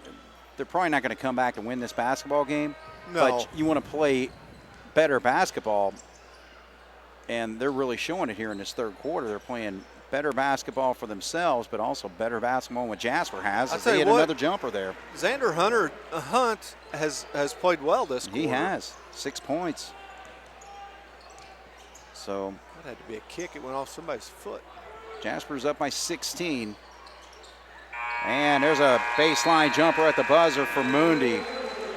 they're probably not going to come back and win this basketball game. No. But you want to play better basketball, and they're really showing it here in this third quarter. They're playing better basketball for themselves, but also better basketball than what Jasper has. As they hit another jumper there. Xander Hunt has played well this quarter. He has 6 points. So that had to be a kick. It went off somebody's foot. Jasper's up by 16. And there's a baseline jumper at the buzzer for Moondy.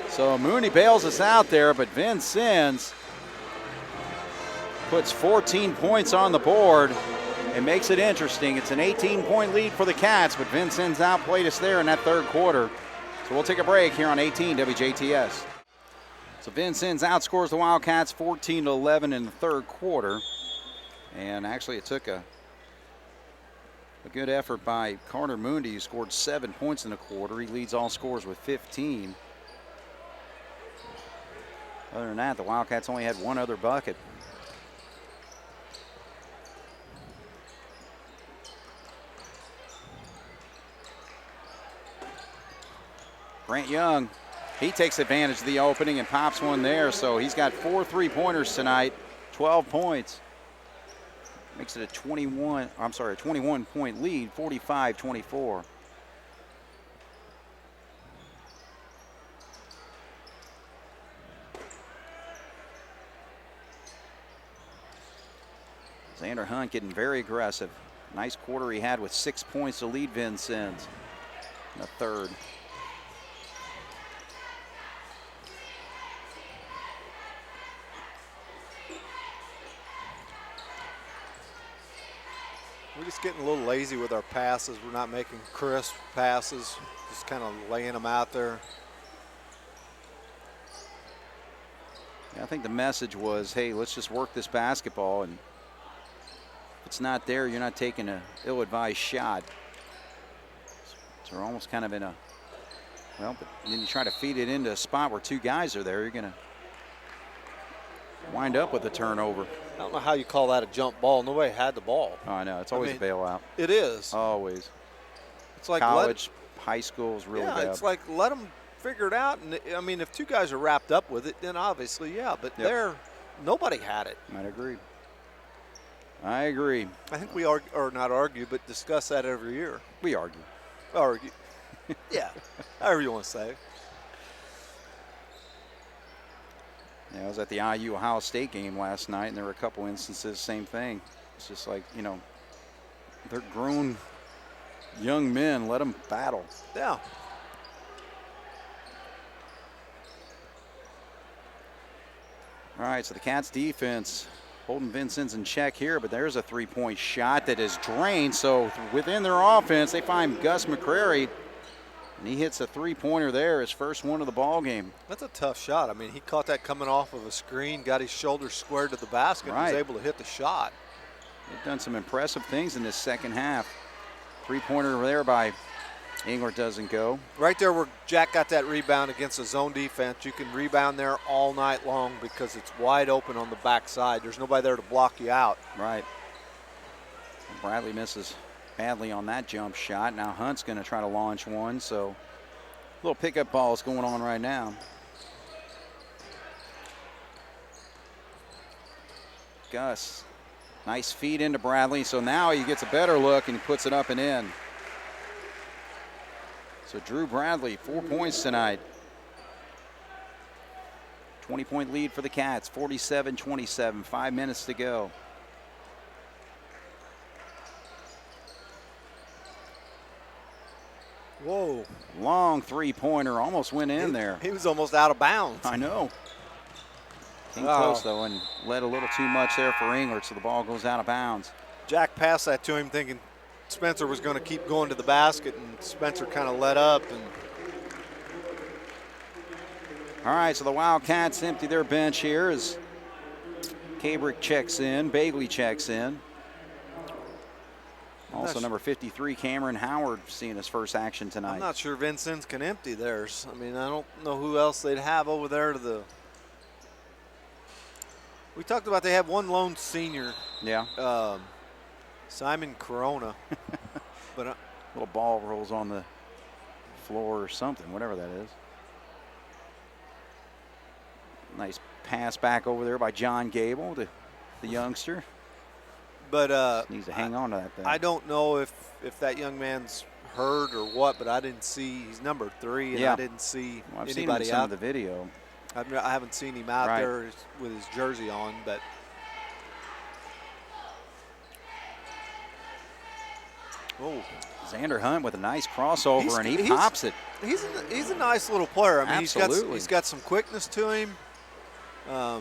So Moondy bails us out there, but Vincennes puts 14 points on the board. It makes it interesting. It's an 18-point lead for the Cats, but Vincennes outplayed us there in that third quarter. So we'll take a break here on 18 WJTS. So Vincennes outscores the Wildcats 14-11 in the third quarter. And actually it took a good effort by Carter Moondy, who scored 7 points in the quarter. He leads all scorers with 15. Other than that, the Wildcats only had one other bucket. Grant Young, he takes advantage of the opening and pops one there. So he's got 4 3-pointers tonight. 12 points. Makes it a 21-point lead, 45-24. Xander Hunt getting very aggressive. Nice quarter he had with 6 points to lead Vincennes in the third. We're just getting a little lazy with our passes. We're not making crisp passes, just kind of laying them out there. Yeah, I think the message was, hey, let's just work this basketball, and if it's not there, you're not taking an ill-advised shot. So we're almost kind of in a, well, but then you try to feed it into a spot where two guys are there, you're going to wind up with a turnover. I don't know how you call that a jump ball. Nobody had the ball. Oh, I know. It's always a bailout. It is. Always. It's like college, high school is really bad. Yeah, it's like let them figure it out. And I mean, if two guys are wrapped up with it, then obviously, yeah. But nobody had it. I'd agree. I agree. I think we or not argue, but discuss that every year. We argue. Argue. Yeah, however you want to say. Yeah, I was at the IU-Ohio State game last night, and there were a couple instances, same thing. It's just like, you know, they're grown young men. Let them battle. Yeah. All right, so the Cats defense holding Vincennes in check here, but there's a three-point shot that is drained. So within their offense, they find Gus McCrary, and he hits a three-pointer there, his first one of the ball game. That's a tough shot. I mean, he caught that coming off of a screen, got his shoulder squared to the basket, and was able to hit the shot. They've done some impressive things in this second half. Three-pointer there by Englert doesn't go. Right there where Jack got that rebound against the zone defense, you can rebound there all night long because it's wide open on the backside. There's nobody there to block you out. Right. Bradley misses badly on that jump shot. Now Hunt's going to try to launch one, so little pickup balls going on right now. Gus, nice feed into Bradley, so now he gets a better look and he puts it up and in. So Drew Bradley, 4 points tonight. 20-point lead for the Cats, 47-27, 5 minutes to go. Whoa. Long three-pointer, almost went in there. He was almost out of bounds. I know. Came close, though, and led a little too much there for Englert, so the ball goes out of bounds. Jack passed that to him thinking Spencer was going to keep going to the basket, and Spencer kind of let up. And all right, so the Wildcats empty their bench here as Cabrick checks in, Bagley checks in. Also number 53, Cameron Howard, seeing his first action tonight. I'm not sure Vincennes can empty theirs. I mean, I don't know who else they'd have over there to the. We talked about they have one lone senior. Yeah. Simon Corona. But little ball rolls on the floor or something, whatever that is. Nice pass back over there by John Gable, the youngster. But just needs to hang on to that thing. I don't know if that young man's hurt or what, but I didn't see. He's number 3, and I didn't see I've anybody seen him in some out of the video. I haven't seen him out there with his jersey on, but. Oh, Xander Hunt with a nice crossover, and he pops it. He's a nice little player. I mean, Absolutely. he's got some quickness to him. I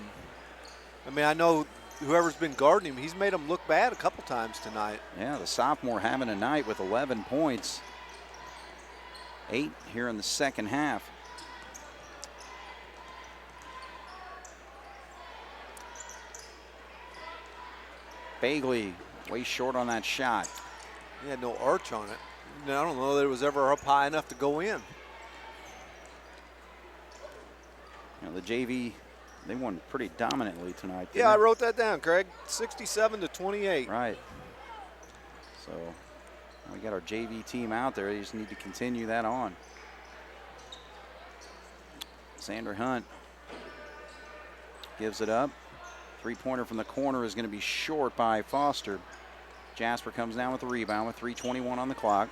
mean, I know whoever's been guarding him, he's made him look bad a couple times tonight. Yeah, the sophomore having a night with 11 points. 8 here in the second half. Bagley way short on that shot. He had no arch on it. I don't know that it was ever up high enough to go in. You know, the JV, they won pretty dominantly tonight. Yeah, I wrote that down, Craig. 67-28. Right. So we got our JV team out there. They just need to continue that on. Xander Hunt gives it up. Three-pointer from the corner is going to be short by Foster. Jasper comes down with the rebound with 3:21 on the clock.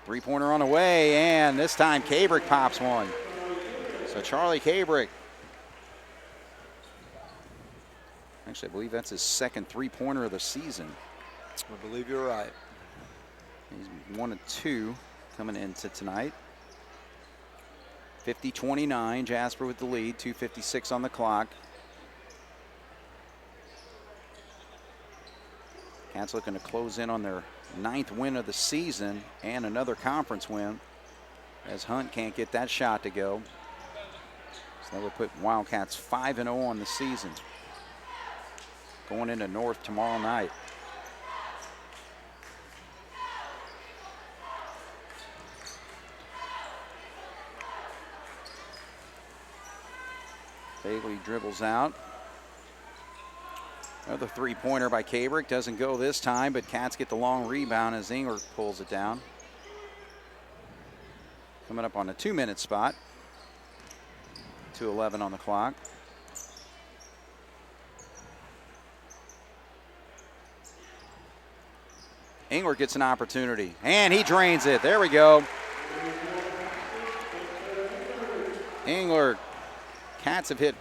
Three-pointer on the way, and this time Cabrick pops one. So Charlie Cabrick, actually I believe that's his second three-pointer of the season. I believe you're right. He's 1 of 2 coming into tonight. 50-29, Jasper with the lead, 2:56 on the clock. Cats looking to close in on their 9th win of the season and another conference win, as Hunt can't get that shot to go. So that would put Wildcats 5-0 on the season, going into North tomorrow night. Bailey dribbles out. Another three-pointer by Cabrick. Doesn't go this time, but Cats get the long rebound as Engler pulls it down. Coming up on a 2-minute spot. 2:11 on the clock. Engler gets an opportunity, and he drains it. There we go. Engler. Cats have hit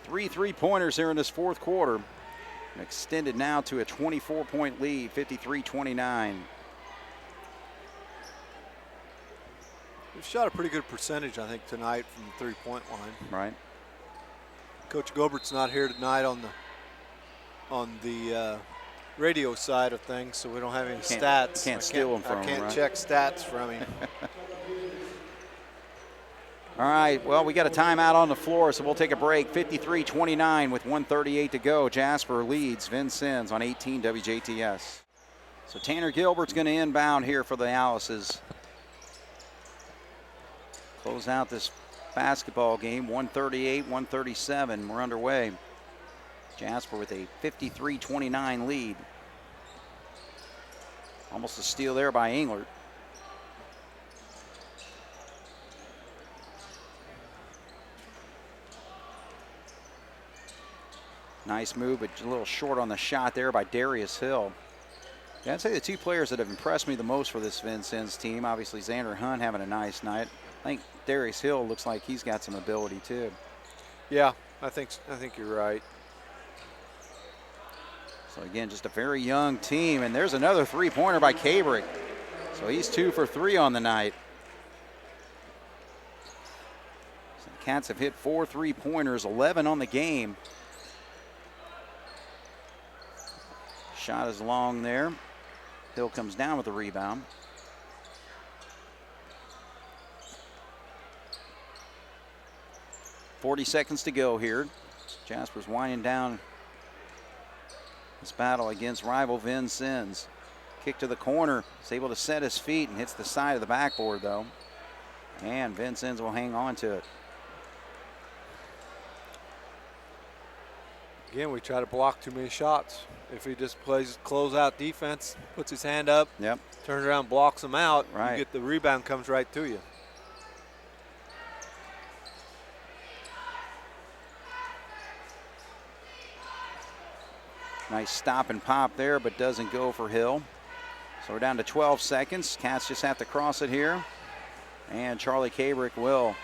3 3-pointers here in this fourth quarter. Extended now to a 24-point lead, 53-29. We've shot a pretty good percentage, I think, tonight from the three-point line. Right. Coach Gobert's not here tonight on the radio side of things, so we don't have any stats. Can't steal them from him, I can't right? check stats from him. All right, well, we got a timeout on the floor, so we'll take a break. 53-29 with 1:38 to go. Jasper leads Vincennes on 18 WJTS. So Tanner Gilbert's going to inbound here for the Alices. Close out this basketball game, 138-137. We're underway. Jasper with a 53-29 lead. Almost a steal there by Englert. Nice move, but a little short on the shot there by Darius Hill. Yeah, I'd say the two players that have impressed me the most for this Vincennes team, obviously Xander Hunt having a nice night. I think Darius Hill looks like he's got some ability too. Yeah, I think you're right. So again, just a very young team, and there's another three-pointer by Cabrick. So he's 2 for 3 on the night. So the Cats have hit 4 3-pointers, 11 on the game. Shot is long there. Hill comes down with the rebound. .40 seconds to go here. Jasper's winding down this battle against rival Vincennes. Kick to the corner. He's able to set his feet and hits the side of the backboard though. And Vincennes will hang on to it. Again, we try to block too many shots. If he just plays closeout defense, puts his hand up, Yep. turns around, blocks them out, Right. you get the rebound comes right to you. Nice stop and pop there, but doesn't go for Hill. So we're down to 12 seconds. Cats just have to cross it here. And Charlie Cabrick will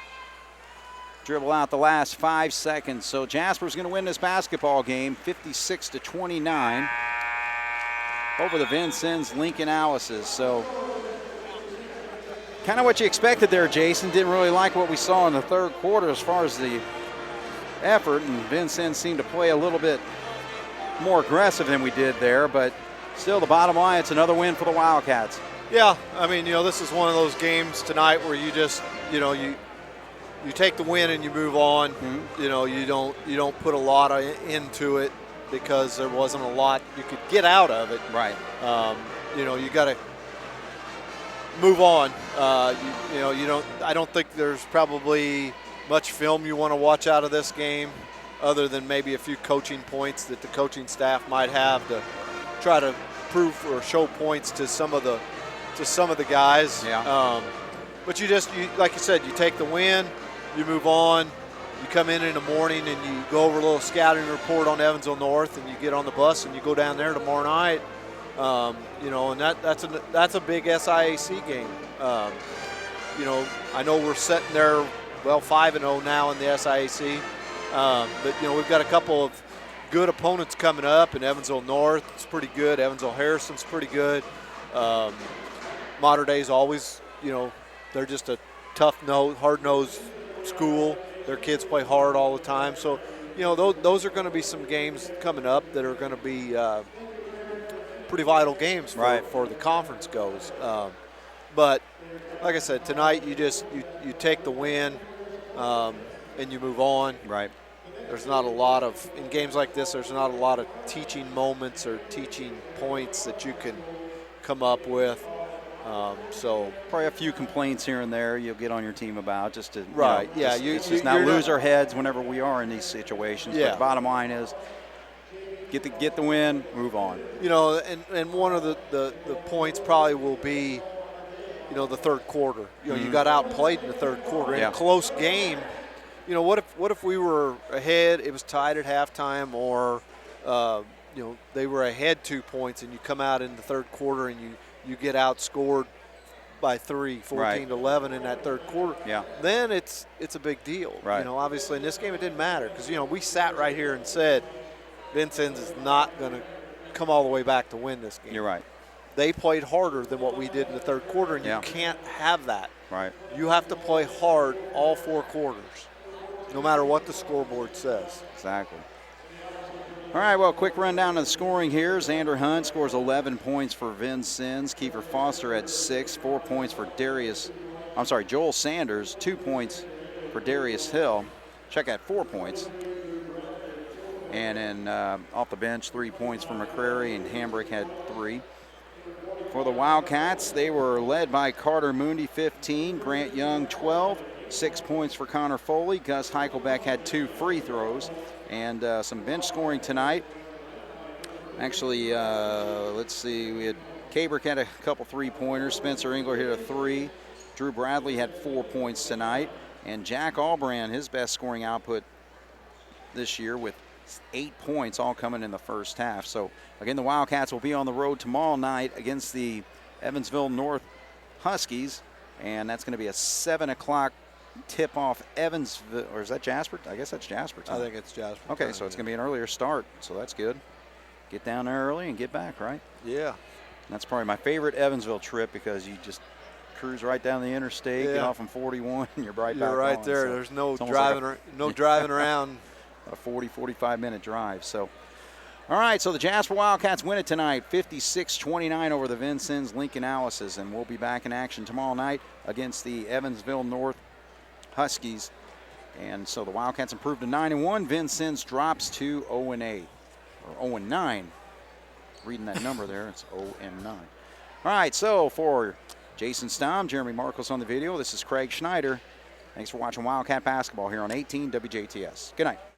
dribble out the last 5 seconds. So Jasper's going to win this basketball game 56-29 over the Vincennes Lincoln Alices. So kind of what you expected there, Jason. Didn't really like what we saw in the third quarter as far as the effort, and Vincennes seemed to play a little bit more aggressive than we did there, but still the bottom line, it's another win for the Wildcats. Yeah, I mean, this is one of those games tonight where you just, you take the win and you move on. Mm-hmm. You don't put a lot into it because there wasn't a lot you could get out of it. Right. You got to move on. I don't think there's probably much film you want to watch out of this game, other than maybe a few coaching points that the coaching staff might have to try to prove or show points to some of the guys. Yeah. But you like you said, you take the win, you move on, you come in the morning and you go over a little scouting report on Evansville North, and you get on the bus and you go down there tomorrow night. You know, and that's a big SIAC game. You know, I know we're sitting there, well, 5-0 now in the SIAC, but you know, we've got a couple of good opponents coming up. In Evansville North, it's pretty good. Evansville Harrison's pretty good. Mater Dei's always, you know, they're just a hard-nosed school. Their kids play hard all the time. So, you know, those are going to be some games coming up that are going to be pretty vital games for the conference goes. But like I said, tonight you take the win and you move on. Right. There's not a lot of, in games like this, there's not a lot of teaching moments or teaching points that you can come up with. So probably a few complaints here and there you'll get on your team about, just to just not lose our heads whenever we are in these situations. Yeah. But the bottom line is get the win, move on. You know, and one of the points probably will be, you know, the third quarter. You know, you got outplayed in the third quarter in a close game. You know, what if we were ahead, it was tied at halftime, or you know, they were ahead 2 points, and you come out in the third quarter and you get outscored by 14-11 in that third quarter. Yeah. Then it's a big deal. Right. You know, obviously in this game it didn't matter, because, you know, we sat right here and said Vincennes is not going to come all the way back to win this game. You're right. They played harder than what we did in the third quarter, and you can't have that. Right. You have to play hard all 4 quarters, no matter what the scoreboard says. Exactly. All right, well, quick rundown of the scoring here. Xander Hunt scores 11 points for Vincennes. Kiefer Foster had 6, 4 points for Joel Sanders, 2 points for Darius Hill. Check out 4 points. And then off the bench, 3 points for McCrary, and Hambrick had 3. For the Wildcats, they were led by Carter Mooney, 15, Grant Young, 12, 6 points for Connor Foley. Gus Heichelbeck had 2 free throws. And some bench scoring tonight. Actually, let's see, we had Cabrick had a couple 3-pointers. Spencer Engler hit a 3. Drew Bradley had 4 points tonight. And Jack Albrand, his best scoring output this year, with 8 points, all coming in the first half. So, again, the Wildcats will be on the road tomorrow night against the Evansville North Huskies. And that's going to be a 7 o'clock tip-off. Evansville, or is that Jasper? I guess that's Jasper tonight. I think it's Jasper. Okay, so it's going to be an earlier start, so that's good. Get down there early and get back, right? Yeah. And that's probably my favorite Evansville trip, because you just cruise right down the interstate, get off on 41, and you're right back You're right on. there. So there's no driving around. A 45-minute drive. So, all right, so the Jasper Wildcats win it tonight, 56-29 over the Vincennes Lincoln Alices, and we'll be back in action tomorrow night against the Evansville North Huskies. And so the Wildcats improved to 9-1. Vincennes drops to 0-8, or 0-9. Reading that number there, it's 0-9. All right, so for Jason Stamm, Jeremy Marcos on the video, this is Craig Schneider. Thanks for watching Wildcat basketball here on 18 WJTS. Good night.